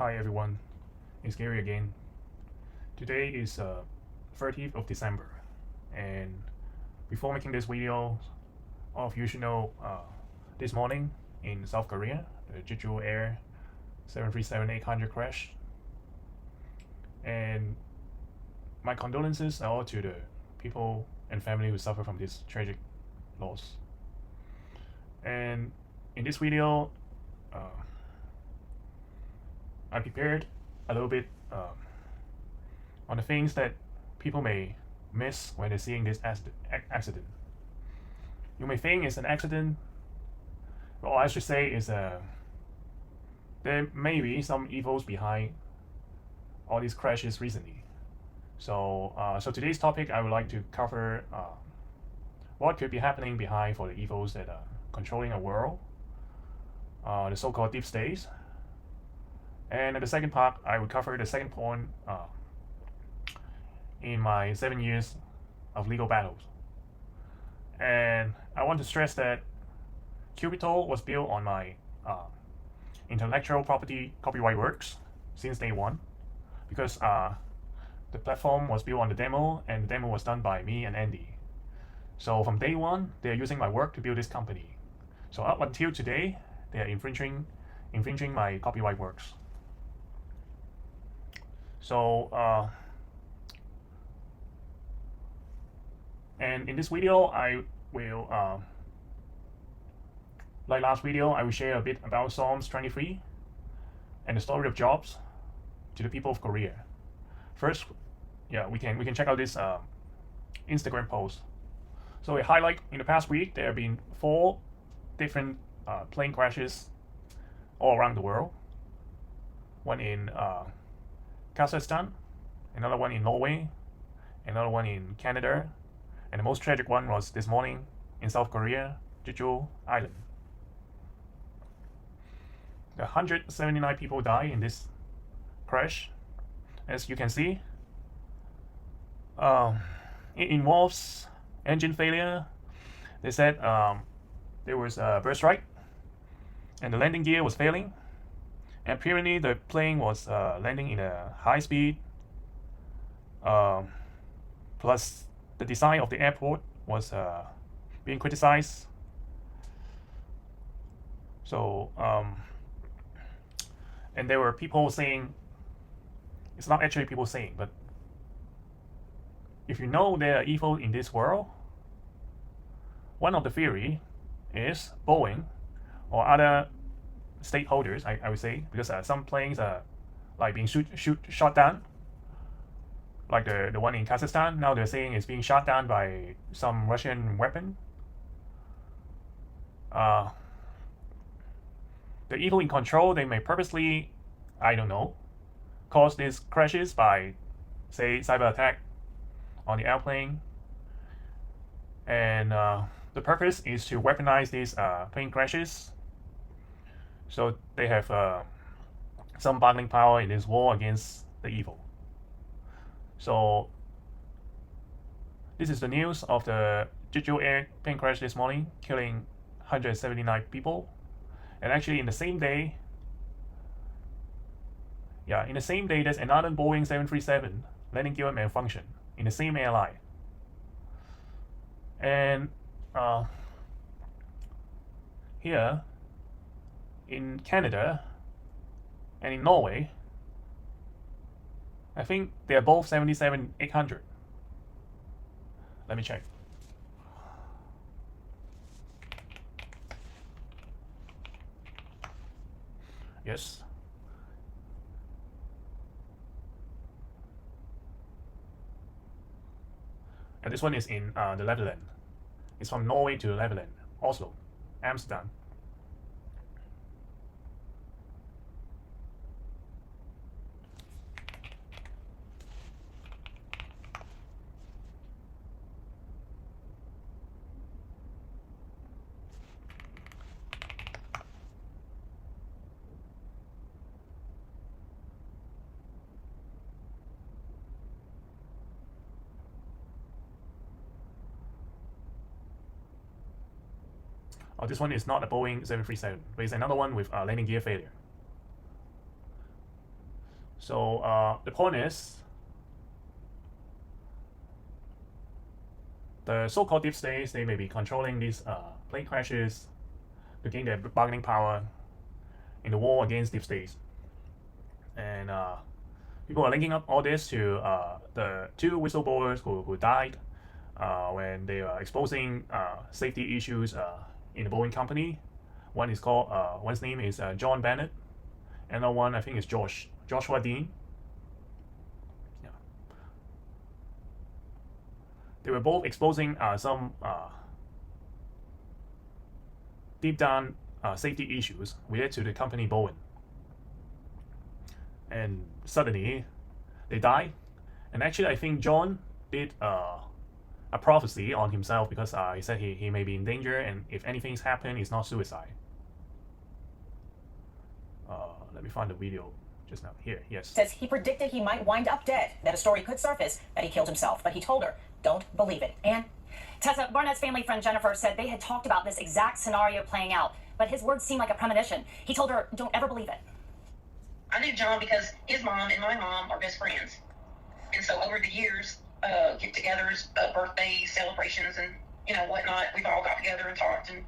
Hi everyone, it's Gary again. Today is 30th of December, and before making this video, all of you should know this morning in South Korea, the JEJU AIR 737-800 crash, and my condolences are all to the people and family who suffer from this tragic loss. And in this video, I prepared a little bit on the things that people may miss when they're seeing this accident. You may think it's an accident, or I should say is there may be some evils behind all these crashes recently. So today's topic, I would like to cover what could be happening behind for the evils that are controlling our world, the so-called deep states. And in the second part, I will cover the second point in my 7 years of legal battles. And I want to stress that Cubital was built on my intellectual property copyright works since day one, because the platform was built on the demo, and the demo was done by me and Andy. So from day one, they are using my work to build this company. So up until today, they are infringing my copyright works. So and in this video, I will like last video, I will share a bit about Psalms 23 and the story of Jobs to the people of Korea. First, yeah, we can check out this Instagram post. So we highlight in the past week there have been 4 different plane crashes all around the world. One in Kazakhstan, another one in Norway, another one in Canada, and the most tragic one was this morning in South Korea, Jeju Island. 179 people died in this crash. As you can see, it involves engine failure. They said there was a bird strike and the landing gear was failing. And apparently the plane was landing in a high speed, plus the design of the airport was being criticized. So and there were people saying, it's not actually people saying, but if you know there are evil in this world, one of the theory is Boeing or other stakeholders, I would say, because some planes are like being shot down, like the one in Kazakhstan. Now they're saying it's being shot down by some Russian weapon. The evil in control, they may purposely, I don't know, cause these crashes by, say, cyber attack on the airplane, and the purpose is to weaponize these plane crashes. So they have some bargaining power in this war against the evil. So this is the news of the JEJU AIR plane crash this morning, killing 179 people. And actually in the same day, there's another Boeing 737 landing gear malfunction in the same airline. And here in Canada and in Norway, I think they are both 737-800. Let me check. Yes. And this one is in the Netherlands. It's from Norway to the Netherlands, Oslo, Amsterdam. Oh, this one is not a Boeing 737, but it's another one with landing gear failure. So the point is, the so-called deep states, they may be controlling these plane crashes to gain their bargaining power in the war against deep states. And people are linking up all this to the two whistleblowers who died when they were exposing safety issues in the Boeing company. One is called, one's name is John Bennett, and another one I think is Joshua Dean. Yeah. They were both exposing some deep down safety issues related to the company Boeing. And suddenly they died. And actually I think John did a prophecy on himself, because he said he may be in danger, and if anything's happened, it's not suicide. Let me find the video just now. Here, yes. Says he predicted he might wind up dead, that a story could surface that he killed himself, but he told her, don't believe it. And Tessa, Barnett's family friend Jennifer said they had talked about this exact scenario playing out, but his words seemed like a premonition. He told her, don't ever believe it. I knew John because his mom and my mom are best friends. And so over the years, get-togethers, birthdays, celebrations, and, whatnot, we've all got together and talked and,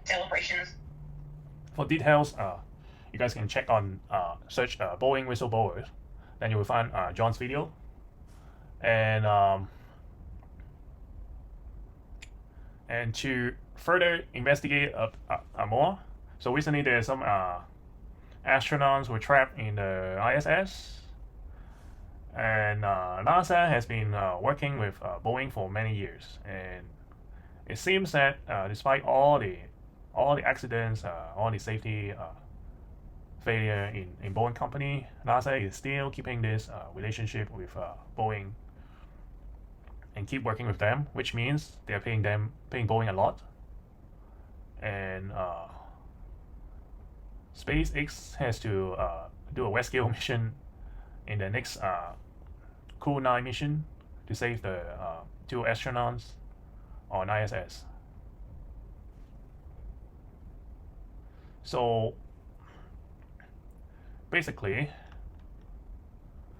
celebrations. For details, you guys can check on, search Boeing whistleblowers. Then you will find John's video. And to further investigate more, so recently there's some astronauts were trapped in the ISS, and NASA has been working with Boeing for many years, and it seems that despite all the accidents, all the safety failure in Boeing company, NASA is still keeping this relationship with Boeing and keep working with them, which means they're paying Boeing a lot. And SpaceX has to do a west-scale mission in the next Crew 9 mission to save the two astronauts on ISS. So basically,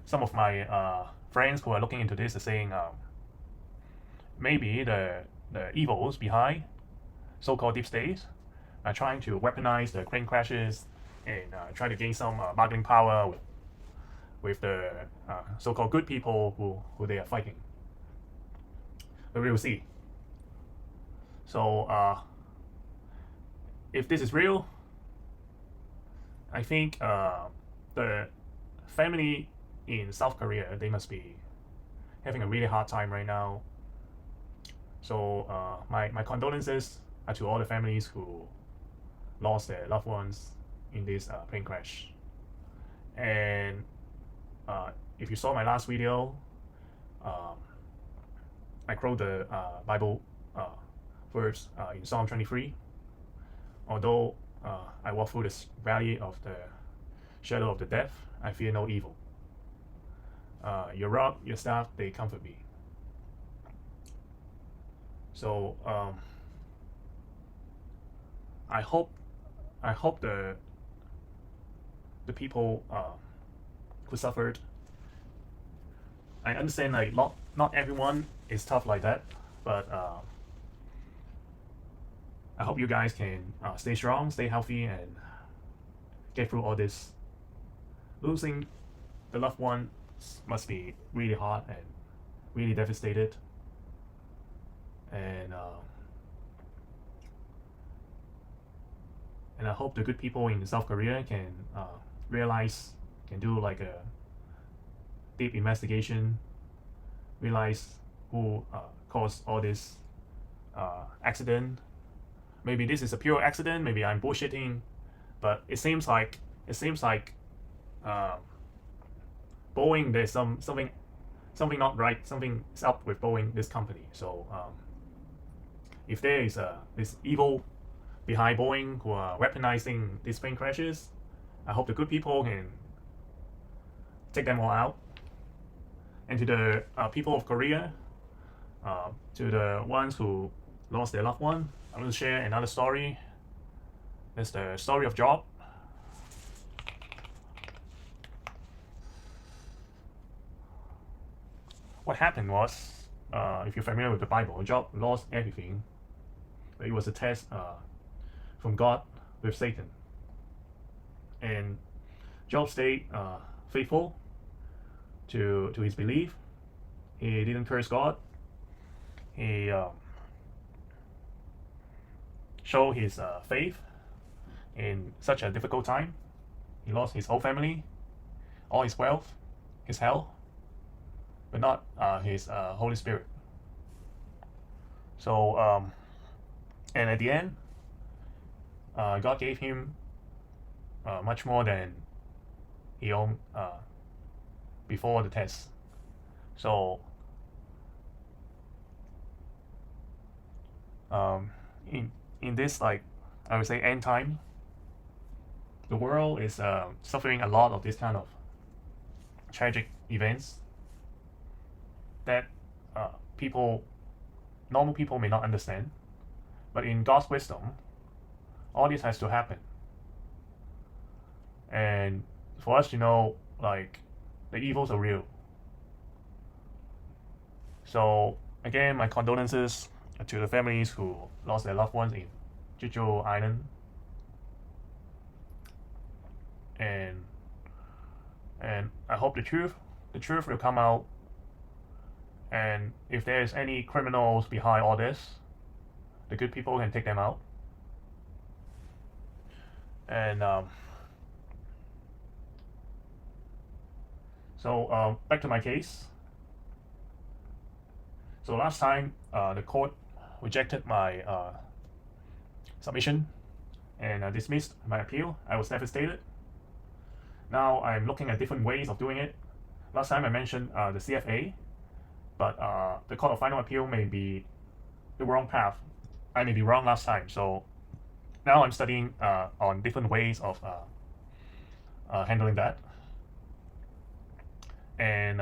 some of my friends who are looking into this are saying maybe the evils behind so-called deep states are trying to weaponize the plane crashes and try to gain some bargaining power with the so-called good people who they are fighting. But we will see. So if this is real, I think the family in South Korea, they must be having a really hard time right now. So my condolences are to all the families who lost their loved ones in this plane crash. And if you saw my last video, I quote the Bible verse in Psalm 23. Although I walk through this valley of the shadow of the death, I fear no evil. Your rod, your staff, they comfort me. So I hope the people who suffered. I understand like not everyone is tough like that, but I hope you guys can stay strong, stay healthy, and get through all this. Losing the loved ones must be really hard and really devastated. And I hope the good people in South Korea can can do like a deep investigation, realize who caused all this accident. Maybe this is a pure accident. Maybe I'm bullshitting, but it seems like Boeing, there's something not right. Something's up with Boeing, this company. So if there is this evil behind Boeing who are weaponizing these plane crashes, I hope the good people can take them all out. And to the people of Korea, to the ones who lost their loved one, I'm going to share another story. That's the story of Job. what happened was, if you're familiar with the Bible, Job lost everything. But it was a test from God with Satan. And Job stayed faithful to his belief. He didn't curse God. He showed his faith in such a difficult time. He lost his whole family, all his wealth, his health, but not his Holy Spirit. So, and at the end, God gave him much more than he owned before the test. So, in this, like, I would say, end time, the world is suffering a lot of this kind of tragic events that normal people may not understand. But in God's wisdom, all this has to happen. And for us to know, like, the evils are real. So again, my condolences to the families who lost their loved ones in Jeju Island. And I hope the truth will come out. And if there's any criminals behind all this, the good people can take them out. And so back to my case. So last time the court rejected my submission and dismissed my appeal. I was devastated. Now I'm looking at different ways of doing it. Last time I mentioned the CFA, but the Court of Final Appeal may be the wrong path. I may be wrong last time. So now I'm studying on different ways of handling that. And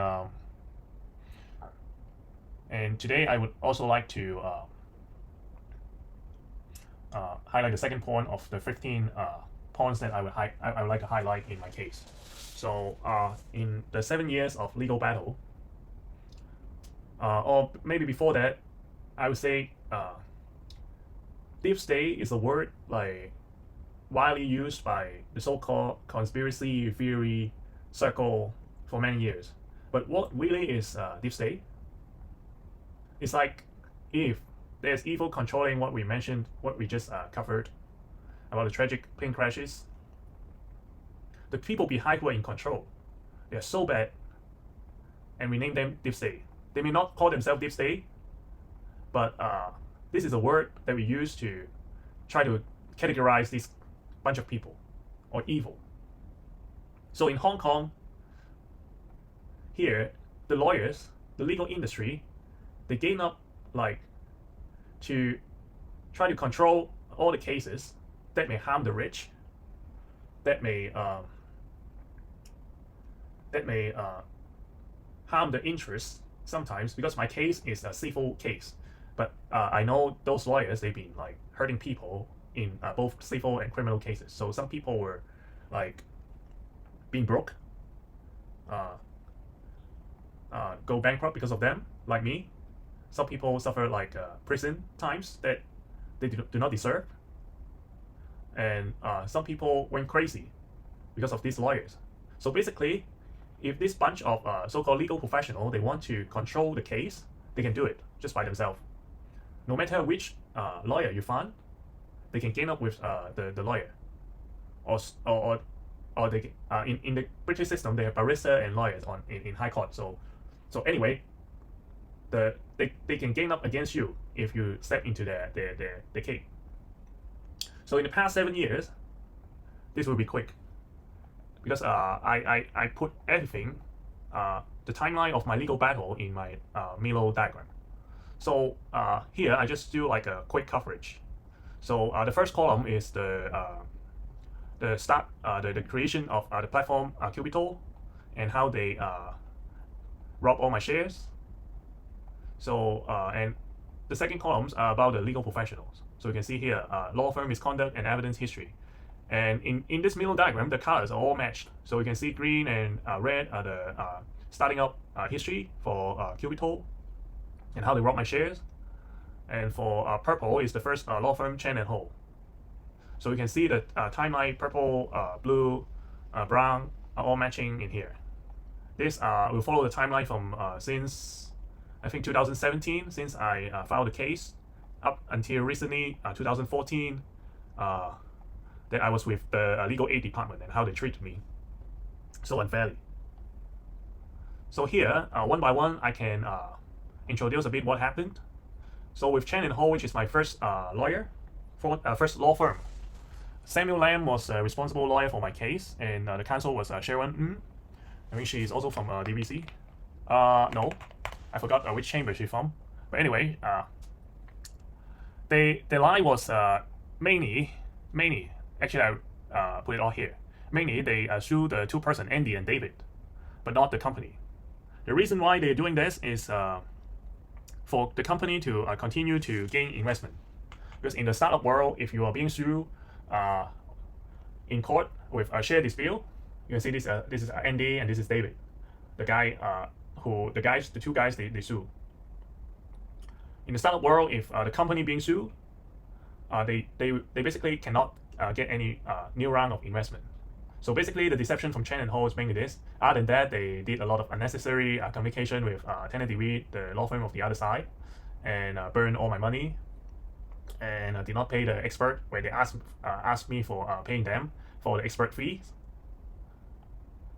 today I would also like to highlight the second point of the 15 points that I would like to highlight in my case. So in the 7 years of legal battle, or maybe before that, I would say deep state is a word like widely used by the so-called conspiracy theory circle for many years. But what really is deep state? It's like if there's evil controlling what we mentioned, what we just covered about the tragic plane crashes, the people behind who are in control, they're so bad, and we name them deep state. They may not call themselves deep state, but this is a word that we use to try to categorize this bunch of people or evil. So in Hong Kong, here, the lawyers, the legal industry, they gain up like to try to control all the cases that may harm the rich, that may harm the interests sometimes, because my case is a civil case. But I know those lawyers, they've been like hurting people in both civil and criminal cases. So some people were like being broke, go bankrupt because of them, like me. Some people suffer like prison times that they do not deserve. And some people went crazy because of these lawyers. So basically, if this bunch of so-called legal professionals, they want to control the case, they can do it just by themselves. No matter which lawyer you find, they can gain up with the lawyer. Or they in the British system, they have barrister and lawyers in high court. So anyway, they can gain up against you if you step into their case. So in the past 7 years, this will be quick, because I put everything, the timeline of my legal battle in my Miro diagram. So here I just do like a quick coverage. So the first column is the creation of the platform Cubital and how they rob all my shares. So and the second columns are about the legal professionals. So you can see here law firm misconduct and evidence history. And in this Miro diagram, the colors are all matched. So you can see green and red are the starting up history for Cubital and how they robbed my shares. And for purple is the first law firm Chen and Ho. So you can see the timeline purple, blue, brown are all matching in here. This will follow the timeline from since I think 2017, since I filed the case, up until recently 2014, that I was with the legal aid department and how they treated me so unfairly. So here, one by one, I can introduce a bit what happened. So with Chen and Ho, which is my first first law firm, Samuel Lam was a responsible lawyer for my case, and the counsel was Sharon. I mean, she's also from DVC. No, I forgot which chamber she's from. But anyway, the lie was mainly, actually I put it all here. Mainly, they sued the two person, Andy and David, but not the company. The reason why they're doing this is for the company to continue to gain investment. Because in the startup world, if you are being sued in court with a share dispute, you can see this is Andy and this is David, the two guys they sue. In the startup world, if the company being sued, they basically cannot get any new round of investment. So basically, the deception from Chen and Ho is mainly this. Other than that, they did a lot of unnecessary communication with Tate DeWitt, the law firm of the other side, and burned all my money, and did not pay the expert where they asked me for paying them for the expert fees,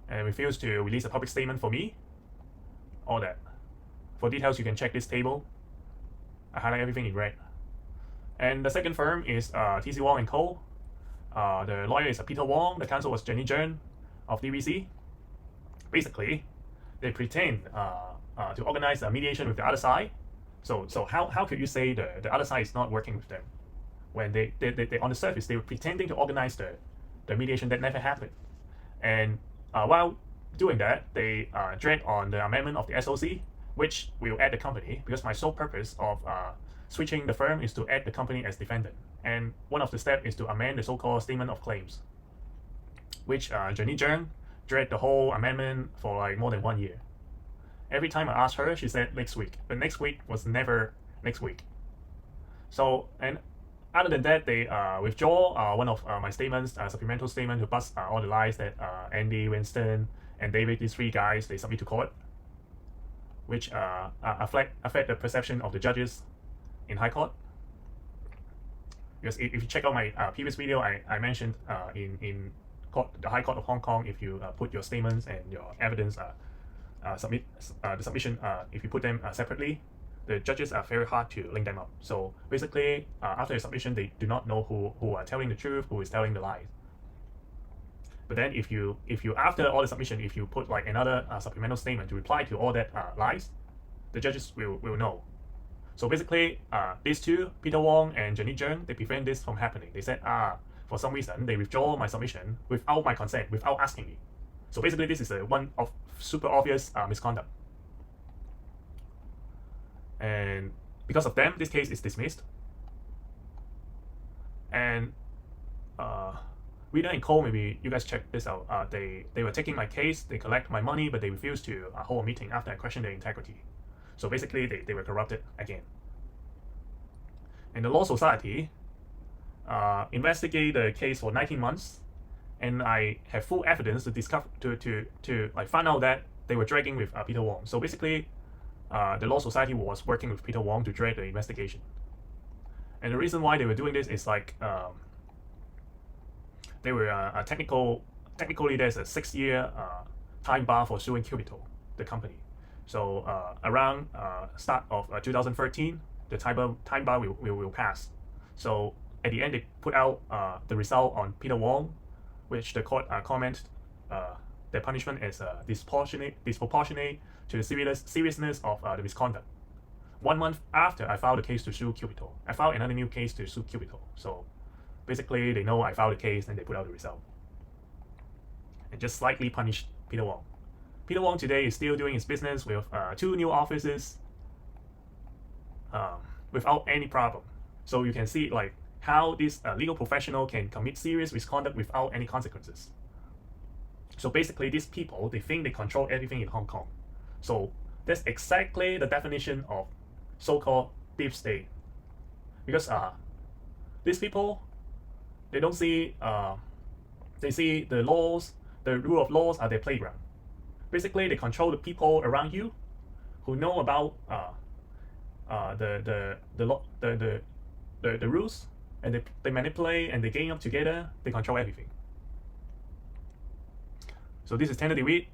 and refused to release a public statement for me. All that. For details, you can check this table. I highlight everything in red. And the second firm is TC Wong and Co. The lawyer is Peter Wong. The counsel was Janine of DVC. Basically, they pretend to organize a mediation with the other side. So how could you say the other side is not working with them when they on the surface they were pretending to organize the mediation that never happened? And while doing that, they dragged on the amendment of the SOC, which will add the company, because my sole purpose of switching the firm is to add the company as defendant. And one of the steps is to amend the so-called statement of claims, which Janine Zheng dragged the whole amendment for like more than 1 year. Every time I asked her, she said next week, but next week was never next week. So, and other than that, they withdraw one of my statements, supplemental statement, to bust all the lies that Andy, Winston, and David, these three guys, they submit to court, which affect the perception of the judges in High Court. Because if you check out my previous video, I mentioned in court, the High Court of Hong Kong, if you put your statements and your evidence the submission, if you put them separately, the judges are very hard to link them up. So basically, after the submission, they do not know who are telling the truth, who is telling the lies. But then if you after all the submission, if you put like another supplemental statement to reply to all that lies, the judges will know. So basically, these two, Peter Wong and Janine Zheng, they prevent this from happening. They said, for some reason, they withdraw my submission without my consent, without asking me. So basically, this is one of super obvious misconduct. And because of them, this case is dismissed. And Rita and Cole, maybe you guys check this out. They were taking my case, they collect my money, but they refused to hold a meeting after I questioned their integrity. So basically, they were corrupted again. And the Law Society investigated the case for 19 months, and I have full evidence to discover to like find out that they were dragging with Peter Wong. So basically, the Law Society was working with Peter Wong to drag the investigation. And the reason why they were doing this is like they were technically there's a 6-year time bar for suing Cubital, the company. So around start of 2013, the time bar will pass. So at the end, they put out the result on Peter Wong, which the court commented their punishment as disproportionate to the seriousness of the misconduct. 1 month after I filed the case to sue Cubital, I filed another new case to sue Cubital. So basically, they know I filed the case and they put out the result. And just slightly punished Peter Wong. Peter Wong today is still doing his business with 2 new offices without any problem. So you can see like how this legal professional can commit serious misconduct without any consequences. So basically, these people, they think they control everything in Hong Kong. So that's exactly the definition of so-called deep state. Because these people, they don't see, they see the laws, the rule of laws are their playground. Basically, they control the people around you who know about the rules, and they manipulate and they gang up together. They control everything. So this is Tate and Tate.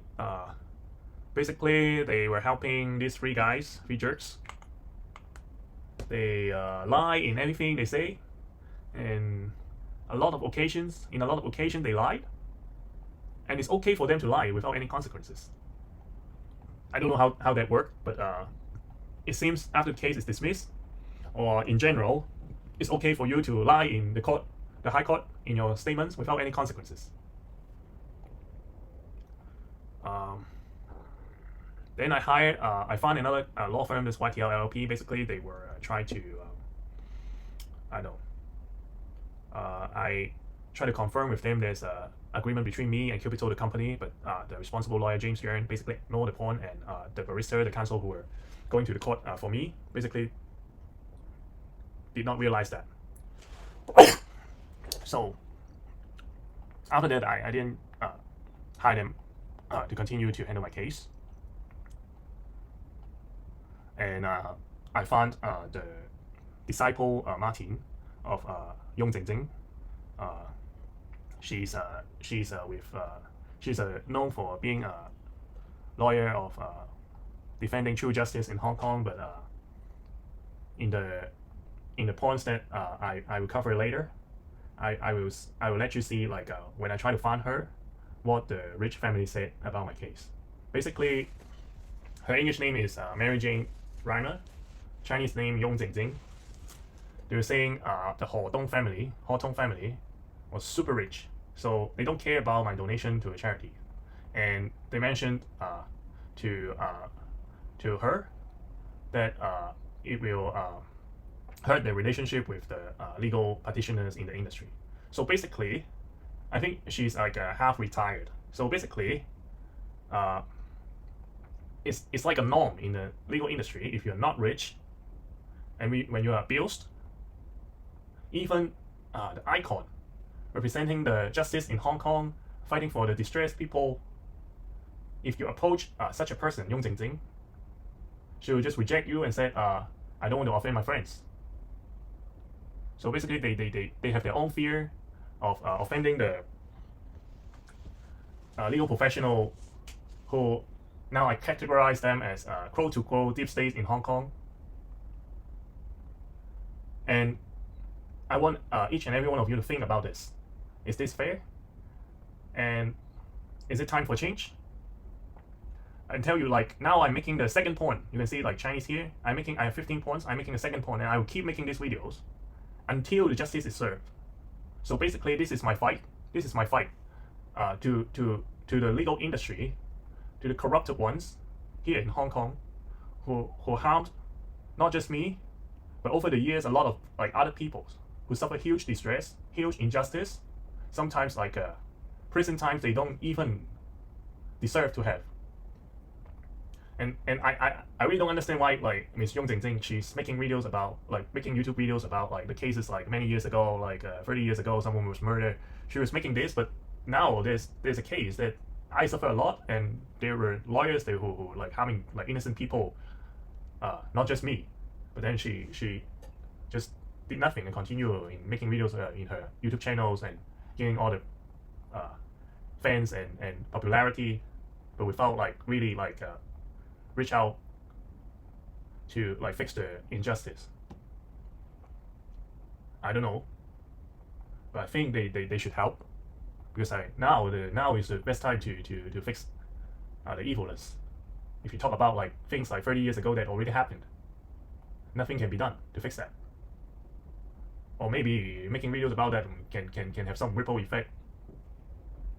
Basically, they were helping these three jerks. They lie in everything they say, and in a lot of occasions they lied, and it's okay for them to lie without any consequences. I don't know how that worked, but it seems after the case is dismissed, or in general, it's okay for you to lie in the high court in your statements without any consequences. Then I found another law firm, this YTL LLP. Basically, they were trying to, I tried to confirm with them there's an agreement between me and Cupital, the company, but the responsible lawyer, James Yearn, basically ignored the point, and the barrister, the counsel who were going to the court for me, basically did not realize that. So after that, I didn't hire them to continue to handle my case. And I found the disciple Martin of Yong Jingjing. She's known for being a lawyer of defending true justice in Hong Kong, but in the points that I will cover later, I will let you see, like, when I try to find her, what the rich family said about my case. Basically, her English name is Mary Jane Reimer, Chinese name Yong Jingjing. They were saying the Ho Tong family was super rich, so they don't care about my donation to a charity, and they mentioned to her that it will hurt their relationship with the legal practitioners in the industry. So basically, I think she's like half retired. So basically, it's like a norm in the legal industry. If you're not rich, and when you are abused, even the icon representing the justice in Hong Kong, fighting for the distressed people, if you approach such a person, Yong Jingjing, she will just reject you and say, I don't want to offend my friends. So basically, they have their own fear of offending the legal professional who now I categorize them as quote-to-quote deep state in Hong Kong. And I want each and every one of you to think about this. Is this fair? And is it time for change? I tell you, like, now I'm making the second point. You can see, like, Chinese here. I have 15 points. I'm making the second point, and I will keep making these videos until the justice is served. So basically, this is my fight. This is my fight to the legal industry, to the corrupted ones here in Hong Kong, who harmed not just me, but over the years a lot of like other people who suffer huge distress, huge injustice, sometimes like prison times they don't even deserve to have. And I really don't understand why, like, Miss Yong Jingjing, she's making videos about, like, making YouTube videos about, like, the cases, like, many years ago, like 30 years ago, someone was murdered. She was making this, but now there's a case that I suffer a lot, and there were lawyers there who like harming like innocent people, not just me. But then she just did nothing and continued in making videos in her YouTube channels and getting all the fans and popularity, but without like really like reach out to like fix the injustice. I don't know, but I think they should help, because now is the best time to fix the evilness. If you talk about like things like 30 years ago that already happened, nothing can be done to fix that. Or maybe making videos about that can have some ripple effect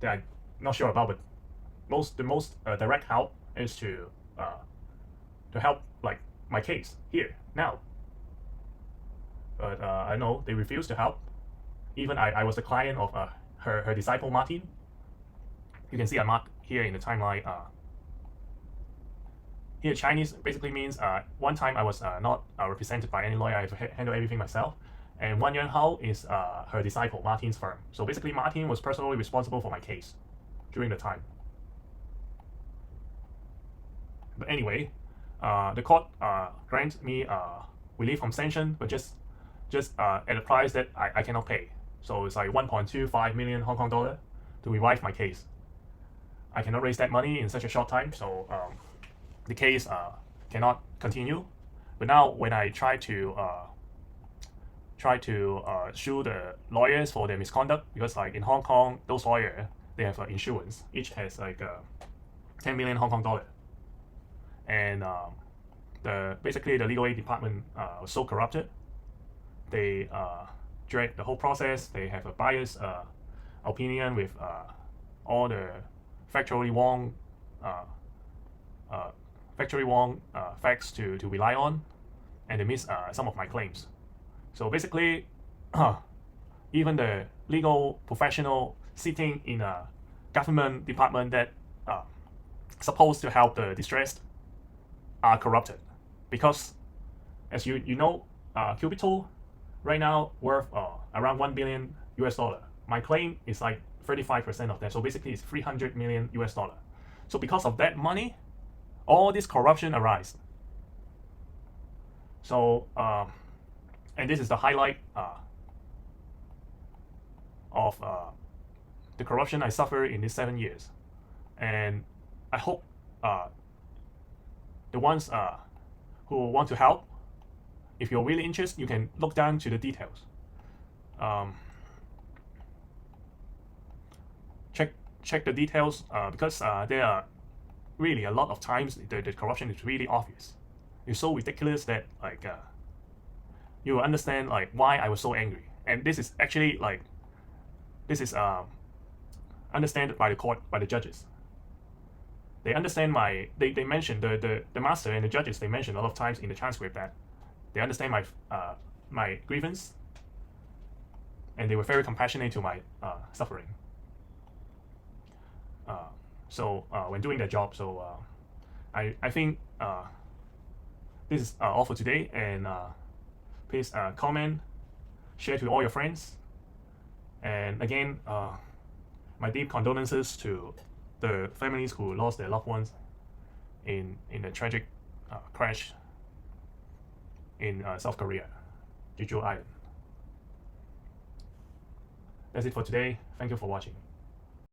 that I'm not sure about, but the most direct help is to help like my case here now. But I know they refuse to help. Even I was a client of her disciple Martin. You can see I marked here in the timeline Here, Chinese basically means one time I was not represented by any lawyer. I had to handle everything myself. And Wan Yuanhao is her disciple, Martin's firm. So basically, Martin was personally responsible for my case during the time. But anyway, the court granted me relief from sanction, but just at a price that I cannot pay. So it's like 1.25 million Hong Kong dollar to revive my case. I cannot raise that money in such a short time, so the case cannot continue. But now when I try to sue the lawyers for their misconduct, because like in Hong Kong, those lawyers, they have insurance. Each has like 10 million Hong Kong dollar. And basically the legal aid department was so corrupted. They drag the whole process. They have a biased opinion with all the factually wrong facts to rely on, and they miss some of my claims. So basically, even the legal professional sitting in a government department that supposed to help the distressed are corrupted, because as you know, Cubital right now worth around $1 billion US. My claim is like 35% of that, so basically it's $300 million US. So because of that money, all this corruption arise. So and this is the highlight of the corruption I suffered in these 7 years. And I hope the ones who want to help, if you're really interested, you can look down to the details. Check the details because there are really a lot of times the corruption is really obvious. It's so ridiculous that like you will understand like why I was so angry. And this is actually like understood by the court, by the judges. They understand they mentioned the master and the judges, they mentioned a lot of times in the transcript that they understand my grievance, and they were very compassionate to my suffering. So when doing their job, so I think this is all for today, and please comment, share to all your friends, and again, my deep condolences to the families who lost their loved ones in a tragic crash in South Korea, Jeju Island. That's it for today. Thank you for watching.